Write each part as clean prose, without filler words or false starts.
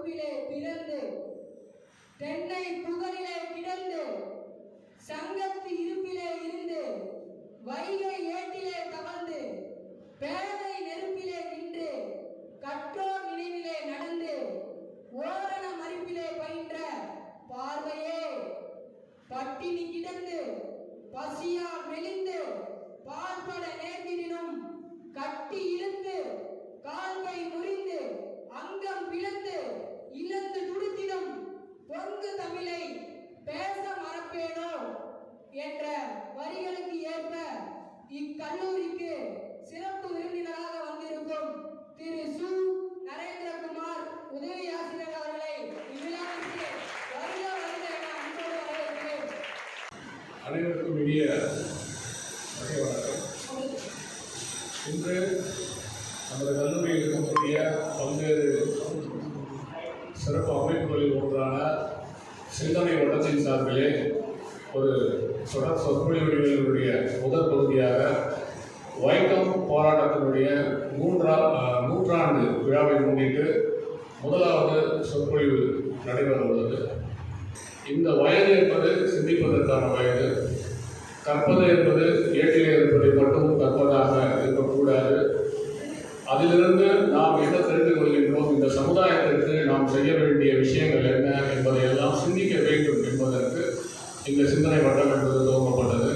பொறுப்பிலே பிறந்து தென்னை புகழிலே கிடந்து சங்கத்து இருப்பிலே இருந்து வைகை ஏட்டிலே தவழ்ந்து பேதை நெருப்பிலே நின்று கற்றோர் நினைவிலே நடந்து ஓரண மறிப்பிலே பயின்ற பார்வையே பட்டினி கிடந்து பசியால் மெலிந்து பால்பட நேர்ந்தினும் கட்டி இழுத்து கால்கை முறிந்து அங்கம் பிளந்து இழந்து துடித்திடும் பொங்கு தமிழை பேச மறப்பேனோ என்ற வரிகளுக்கு ஏற்ப இக்கல்லூரிக்கு சிறப்பு விருந்தினராக வந்திருக்கும் திரு சு நரேந்திரகுமார் உதவி ஆசிரியர் அவர்களை இவ்விழாவிற்கு வருக வருக என அன்போடு வரவேற்கிறேன். அனைவருக்கும் இனிய வணக்கம். இன்று நமது கல்லூரியில் இருக்கக்கூடிய பல்வேறு சிறப்பு அமைப்புகளில் ஒன்றான சிந்தனை வட்டத்தின் சார்பிலே ஒரு தொடர் சொற்பொழிவுகளுடைய முதல் பகுதியாக வைக்கம் போராட்டத்தினுடைய நூற்றாண்டு விழாவை முன்னிட்டு முதலாவது சொற்பொழிவு நடைபெற உள்ளது. இந்த வயது என்பது சிந்திப்பதற்கான வயது. கற்பது என்பது ஏட்டிலே இருப்பதை மட்டும் கற்பதாக இருக்கக்கூடாது. அதிலிருந்து நாம் என்ன தெரிந்து கொள்கின்றோம், இந்த சமுதாயத்திற்கு நாம் செய்ய வேண்டிய விஷயங்கள் என்ன என்பதை எல்லாம் சிந்திக்க வேண்டும் என்பதற்கு இந்த சிந்தனை வட்டம் என்பது துவங்கப்பட்டது.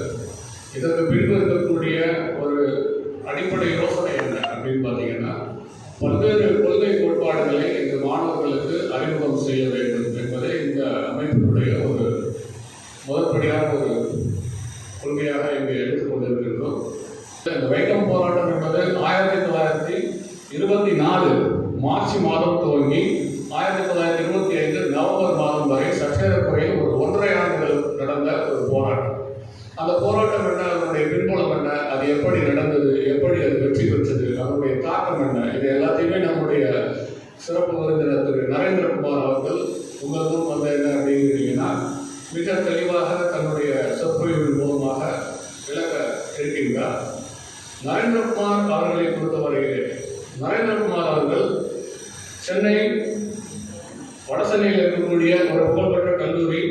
இதற்கு பின்பு இருக்கக்கூடிய ஒரு அடிப்படை யோசனை என்ன அப்படின்னு பார்த்தீங்கன்னா, பல்வேறு கொள்கை கோட்பாடுகளை இந்த மாணவர்களுக்கு அறிமுகம் செய்ய வேண்டும் என்பதை இந்த அமைப்பினுடைய ஒரு முதற்படியான ஒரு கொள்கையாக இங்கே எடுத்துக்கொண்டிருக்கின்றோம். இந்த வைக்கம் போராட்டம் என்பது 1924 மார்ச் மாதம் துவங்கி 1925 நவம்பர் மாதம் வரை சற்றேறக்குறைய ஒரு 1.5 ஆண்டுகள் நடந்த ஒரு போராட்டம். அந்த போராட்டம் என்ன, அதனுடைய பின்புலம் என்ன, அது எப்படி நடந்தது, எப்படி அது வெற்றி பெற்றது, அதனுடைய தாக்கம் என்ன, இது எல்லாத்தையுமே நம்முடைய சிறப்பு விருந்தினர் திரு நரேந்திரகுமார் அவர்கள் உங்கள் முன் வந்து என்ன அப்படிங்கிறீங்கன்னா மிக தெளிவாக தன்னுடைய சொற்பொழிவின் மூலமாக விளக்க இருக்கின்றார். நரேந்திரகுமார் அவர்களை பொறுத்தவரையிலே நரேந்திரகுமார் அவர்கள் சென்னை வடசென்னையில் இருக்கக்கூடிய ஒரு புகழ்பெற்ற கல்லூரி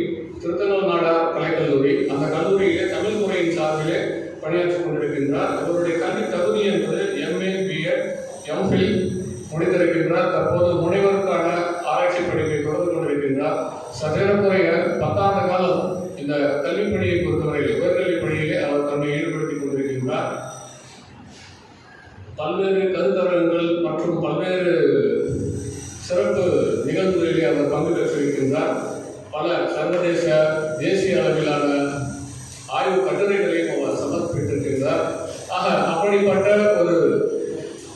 திருத்தங்கல் நாடார் கலைக்கல்லூரி, அந்த கல்லூரியிலே தமிழ் துறையின் சார்பிலே பணியாற்றிக் கொண்டிருக்கின்றார். அவருடைய கல்வி தகுதி என்பது MA, BEd, MPhil முடித்திருக்கின்றார். தற்போது முனைவருக்கான ஆராய்ச்சி படிப்பை தொடர்ந்து கொண்டிருக்கின்றார். சற்றேறக்குறைய 10 ஆண்டு காலம் இந்த கல்வி பணியை பொறுத்தவரையில் உயர்கல்வி பணியிலே அவர் தன்னை ஈடுபடுத்திக் கொண்டிருக்கின்றார். பல்வேறு கருத்தரங்குகள் மற்றும் பல்வேறு சிறப்பு நிகழ்வுகளிலே அவர் பங்கு பெற்றிருக்கின்றார். பல சர்வதேச தேசிய அளவிலான ஆய்வு கட்டுரைகளையும் அவர் சமர்ப்பித்திருக்கின்றார். ஆக அப்படிப்பட்ட ஒரு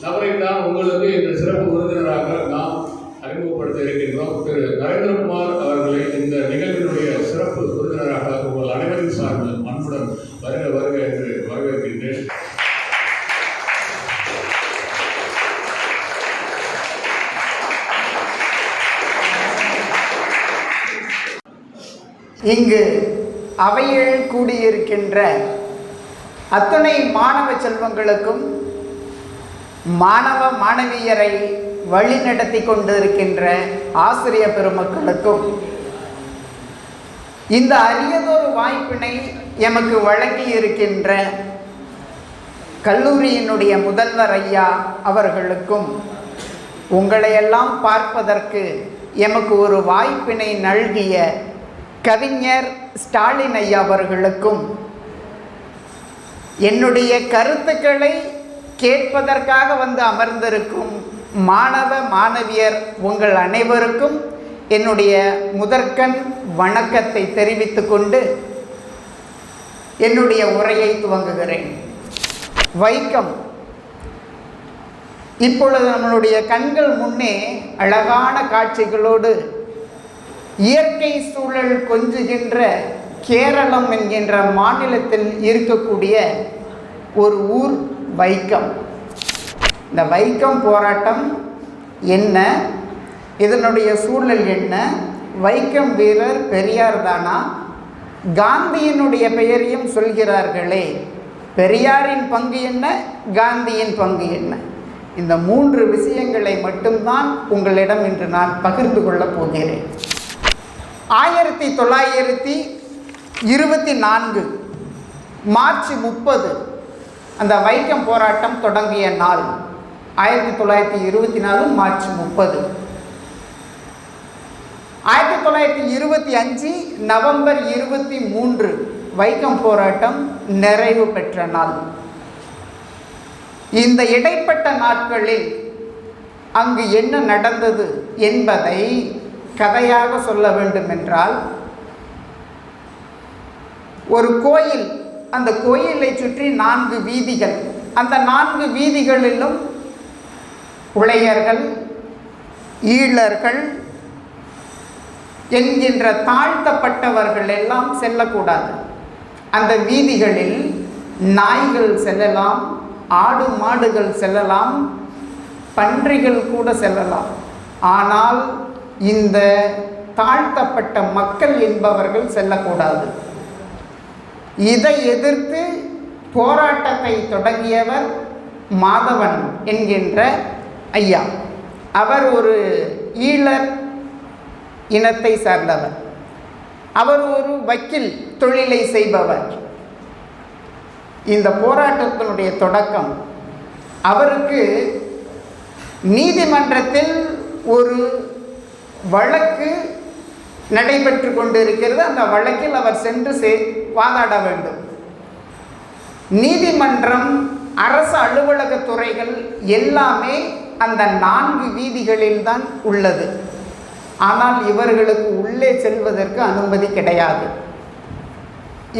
நபரை தான் உங்களுக்கு இந்த சிறப்பு விருந்தினராக நாம் அறிமுகப்படுத்த இருக்கின்றோம். திரு நரேந்திரகுமார் அவர்களை இந்த நிகழ்வினுடைய சிறப்பு விருந்தினராக உங்கள் அனைவரின் சார்பில் அன்புடன் வருக வருக என்று வரவேற்கின்றேன். இங்கு அவையில் கூடியிருக்கின்ற அத்துணை மாணவ செல்வங்களுக்கும் மாணவ மாணவியரை வழிநடத்தி கொண்டிருக்கின்ற ஆசிரிய பெருமக்களுக்கும் இந்த அரியதொரு வாய்ப்பினை எமக்கு வழங்கி இருக்கின்ற கல்லூரியினுடைய முதல்வர் ஐயா அவர்களுக்கும் உங்களையெல்லாம் பார்ப்பதற்கு எமக்கு ஒரு வாய்ப்பினை நல்கிய கவிஞர் ஸ்டாலின் ஐயா அவர்களுக்கும் என்னுடைய கருத்துக்களை கேட்பதற்காக வந்து அமர்ந்திருக்கும் மாணவ மாணவியர் உங்கள் அனைவருக்கும் என்னுடைய முதற்கண் வணக்கத்தை தெரிவித்துக் கொண்டு என்னுடைய உரையை துவங்குகிறேன். வைக்கம் இப்பொழுது நம்மளுடைய கண்கள் முன்னே அழகான காட்சிகளோடு இயற்கை சூழல் கொஞ்சுகின்ற கேரளம் என்கின்ற மாநிலத்தில் இருக்கக்கூடிய ஒரு ஊர் வைக்கம். இந்த வைக்கம் போராட்டம் என்ன, இதனுடைய சூழல் என்ன, வைக்கம் வீரர் பெரியார் தானா, காந்தியினுடைய பெயரையும் சொல்கிறார்களே, பெரியாரின் பங்கு என்ன, காந்தியின் பங்கு என்ன, இந்த 3 விஷயங்களை மட்டும்தான் உங்களிடம் இன்று நான் பகிர்ந்து கொள்ளப் போகிறேன். 1924 மார்ச் 30 அந்த வைக்கம் போராட்டம் தொடங்கிய நாள். 1924 மார்ச் 30. 1925 நவம்பர் 23 வைக்கம் போராட்டம் நிறைவு பெற்ற நாள். இந்த இடைப்பட்ட நாட்களில் அங்கு என்ன நடந்தது என்பதை கதையாக சொல்ல வேண்டுமென்றால், ஒரு கோயில், அந்த கோயிலை சுற்றி 4 வீதிகள், அந்த 4 வீதிகளிலும் உளையர்கள், ஈழர்கள் என்கின்ற தாழ்த்தப்பட்டவர்கள் எல்லாம் செல்லக்கூடாது. அந்த வீதிகளில் நாய்கள் செல்லலாம், ஆடு மாடுகள் செல்லலாம், பன்றிகள் கூட செல்லலாம். ஆனால் இந்த தாழ்த்தப்பட்ட மக்கள் என்பவர்கள் செல்லக்கூடாது. இதை எதிர்த்து போராட்டத்தை தொடங்கியவர் மாதவன் என்கின்ற ஐயா. அவர் ஒரு ஈழர் இனத்தை சார்ந்தவர். அவர் ஒரு வக்கீல் தொழிலை செய்பவர். இந்த போராட்டத்தினுடைய தொடக்கம், அவருக்கு நீதிமன்றத்தில் ஒரு வழக்கு நடைபெற்று கொண்டிருக்கிறது. அந்த வழக்கில் அவர் சென்று வாதாட வேண்டும். நீதிமன்றம், அரசு அலுவலக துறைகள் எல்லாமே அந்த 4 வீதிகளில் தான் உள்ளது. ஆனால் இவர்களுக்கு உள்ளே செல்வதற்கு அனுமதி கிடையாது.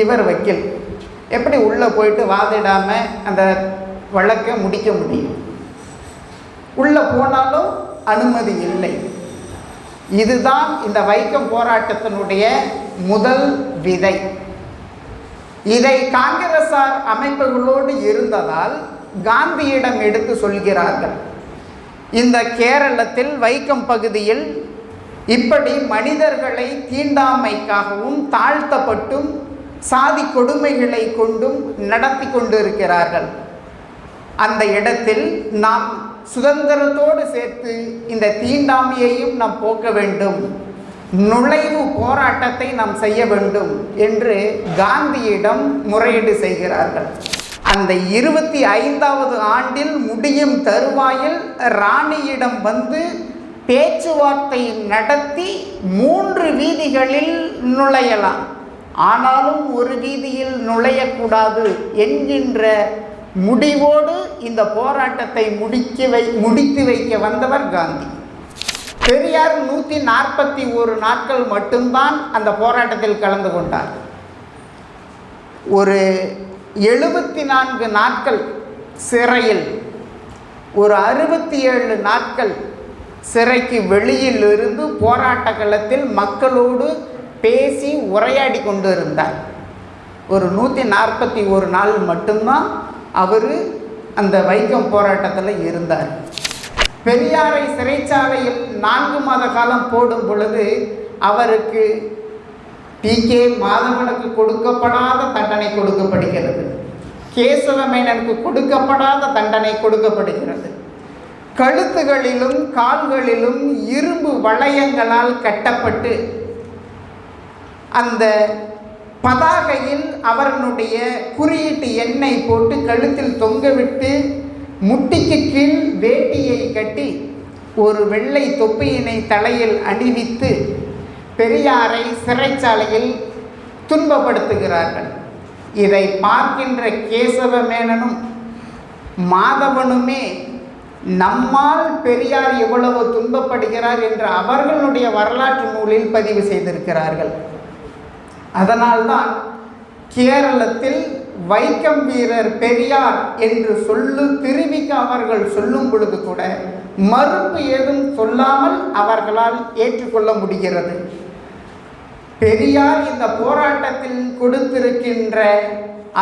இவர் வக்கீல், எப்படி உள்ளே போயிட்டு வாதிடாமல் அந்த வழக்கை முடிக்க முடியும்? உள்ளே போனாலும் அனுமதி இல்லை. இதுதான் இந்த வைக்கம் போராட்டத்தினுடைய முதல் விதை. இதை காங்கிரசார் அமைப்புகளோடு இருந்ததால் காந்தியிடம் எடுத்து சொல்கிறார்கள். இந்த கேரளத்தில் வைக்கம் பகுதியில் இப்படி மனிதர்களை தீண்டாமைக்காகவும் தாழ்த்தப்பட்டும் சாதி கொடுமைகளை கொண்டும் நடத்தி கொண்டிருக்கிறார்கள். அந்த இடத்தில் நாம் சுதந்திரத்தோடு சேர்த்து இந்த தீண்டாமையையும் நாம் போக்க வேண்டும், நுழைவு போராட்டத்தை நாம் செய்ய வேண்டும் என்று காந்தியிடம் முறையீடு செய்கிறார்கள். அந்த 25வது ஆண்டில் முடியும் தருவாயில் ராணியிடம் வந்து பேச்சுவார்த்தை நடத்தி 3 வீதிகளில் நுழையலாம், ஆனாலும் ஒரு வீதியில் நுழையக்கூடாது என்கின்ற முடிவோடு இந்த போராட்டத்தை முடித்து வைக்க வந்தவர் காந்தி. பெரியார் 141 நாட்கள் மட்டும்தான் அந்த போராட்டத்தில் கலந்து கொண்டார். ஒரு 74 நாட்கள் சிறையில், ஒரு 67 நாட்கள் சிறைக்கு வெளியில் இருந்து போராட்ட களத்தில் மக்களோடு பேசி உரையாடி கொண்டு இருந்தார். ஒரு 141 நாள் மட்டும்தான் அவர் அந்த வைக்கம் போராட்டத்தில் இருந்தார். பெரியாரை சிறைச்சாலையில் 4 மாத காலம் போடும் பொழுது அவருக்கு டி.கே. மாதவனுக்கு கொடுக்கப்படாத தண்டனை கொடுக்கப்படுகிறது, கேசவமேனனுக்கு கொடுக்கப்படாத தண்டனை கொடுக்கப்படுகிறது. கழுத்துகளிலும் கால்களிலும் இரும்பு வளையங்களால் கட்டப்பட்டு அந்த பதாகையில் அவர்களுடைய குறியீட்டு எண்ணை போட்டு கழுத்தில் தொங்கவிட்டு முட்டிக்கு கீழ் வேட்டியை கட்டி ஒரு வெள்ளை தொப்பியினை தலையில் அணிவித்து பெரியாரை சிறைச்சாலையில் துன்பப்படுத்துகிறார்கள். இதை பார்க்கின்ற கேசவமேனனும் மாதவனுமே நம்மால் பெரியார் எவ்வளவு துன்பப்படுகிறார் என்று அவர்களுடைய வரலாற்று நூலில் பதிவு செய்திருக்கிறார்கள். அதனால்தான் கேரளத்தில் வைக்கம் வீரர் பெரியார் என்று திருவிக்க அவர்கள் சொல்லும் பொழுது கூட மறுப்பு ஏதும் சொல்லாமல் அவர்களால் ஏற்றுக்கொள்ள முடிகிறது. பெரியார் இந்த போராட்டத்தில் கொடுத்திருக்கின்ற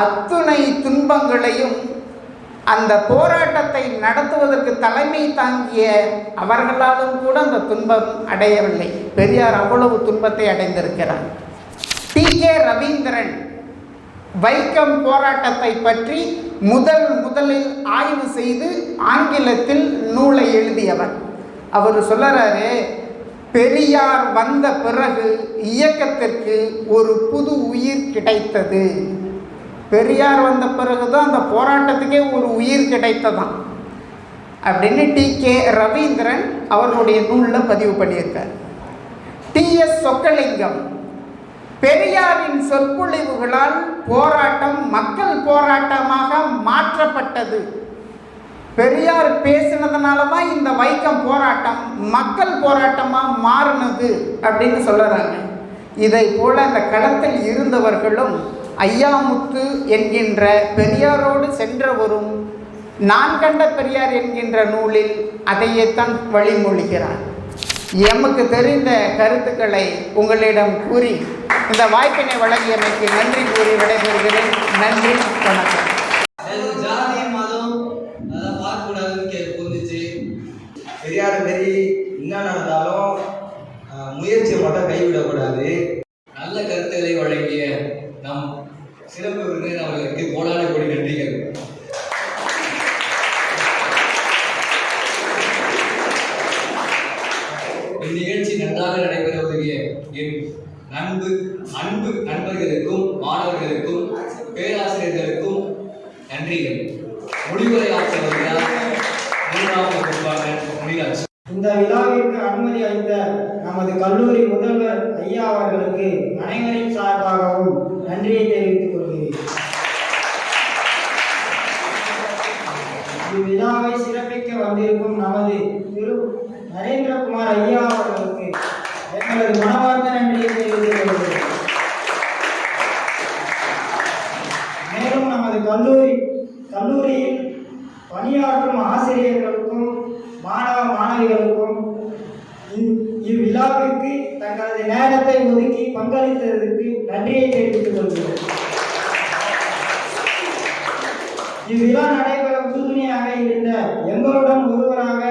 அத்துணை துன்பங்களையும் அந்த போராட்டத்தை நடத்துவதற்கு தலைமை தாங்கிய அவர்களாலும் கூட அந்த துன்பம் அடையவில்லை. பெரியார் அவ்வளவு துன்பத்தை அடைந்திருக்கிறார். டி.கே. ரவீந்திரன் வைக்கம் போராட்டத்தை பற்றி முதலில் ஆய்வு செய்து ஆங்கிலத்தில் நூலை எழுதியவர். அவர் சொல்லுறாரு, பெரியார் வந்த பிறகு இயக்கத்திற்கு ஒரு புது உயிர் கிடைத்தது. பெரியார் வந்த பிறகுதான் அந்த போராட்டத்துக்கே ஒரு உயிர் கிடைத்ததான் அப்படின்னு டி.கே. ரவீந்திரன் அவர்களுடைய நூலில் பதிவு பண்ணியிருக்கார். டி.எஸ். சொக்கலிங்கம், பெரியாரின் சொற்பொழிவுகளால் போராட்டம் மக்கள் போராட்டமாக மாற்றப்பட்டது. பெரியார் பேசினதுனால தான் இந்த வைக்கம் போராட்டம் மக்கள் போராட்டமாக மாறினது அப்படின்னு சொல்லுறாங்க. இதை போல அந்த களத்தில் இருந்தவர்களும் ஐயாமுத்து என்கின்ற பெரியாரோடு சென்றவரும் நான் கண்ட பெரியார் என்கின்ற நூலில் அதையேத்தான் வழிமொழிகிறார். எமக்கு தெரிந்த கருத்துக்களை உங்களிடம் கூறி இந்த வாய்ப்பினை வழங்கியமைக்கு நன்றி கூறி விடைபெறுகிறேன். நன்றி, வணக்கம். ஜாதி மதம் அதெல்லாம் பார்க்கக்கூடாதுன்னு புரிஞ்சிச்சு. பெரியார் மாரி என்ன நடந்தாலும் முயற்சியை மட்டும் கைவிடக்கூடாது. நல்ல கருத்துக்களை வழங்கிய நம் சிறப்பு விருந்தினர் அவர்களுக்கு கோடான கோடி நன்றிகள். இந்நிகழ்ச்சி நன்றாக நடைபெற உதவிய என் அன்பு நண்பர்களுக்கும் மாணவர்களுக்கும் பேராசிரியர்களுக்கும் நன்றிகள். முடிவுரை ஆசிரியர் முனிராஜ். இந்த விழாவிற்கு அனுமதி அளித்த நமது கல்லூரி முதல்வர் ஐயா அவர்களுக்கு அனைவரின் சார்பாகவும் நன்றியை தெரிவித்துக் கொள்கிறேன். இவ்விழாவை சிறப்பிக்க வந்திருக்கும் நமது திரு நரேந்திரகுமார் ஐயா அவர்களுக்கு எங்களது மனமார்ந்த நன்றியை தெரிவித்துக் கொள்கிறேன். மேலும் நமது கல்லூரியில் பணியாற்றும் ஆசிரியர்களுக்கும் மாணவிகளுக்கும் இவ்விழாவிற்கு தங்களது நேரத்தை ஒதுக்கி பங்களித்ததற்கு நன்றியை தெரிவித்துக் கொள்கிறோம். இவ்விழா நடைபெற உறுதுணையாக இருந்த எங்களுடன் ஒருவராக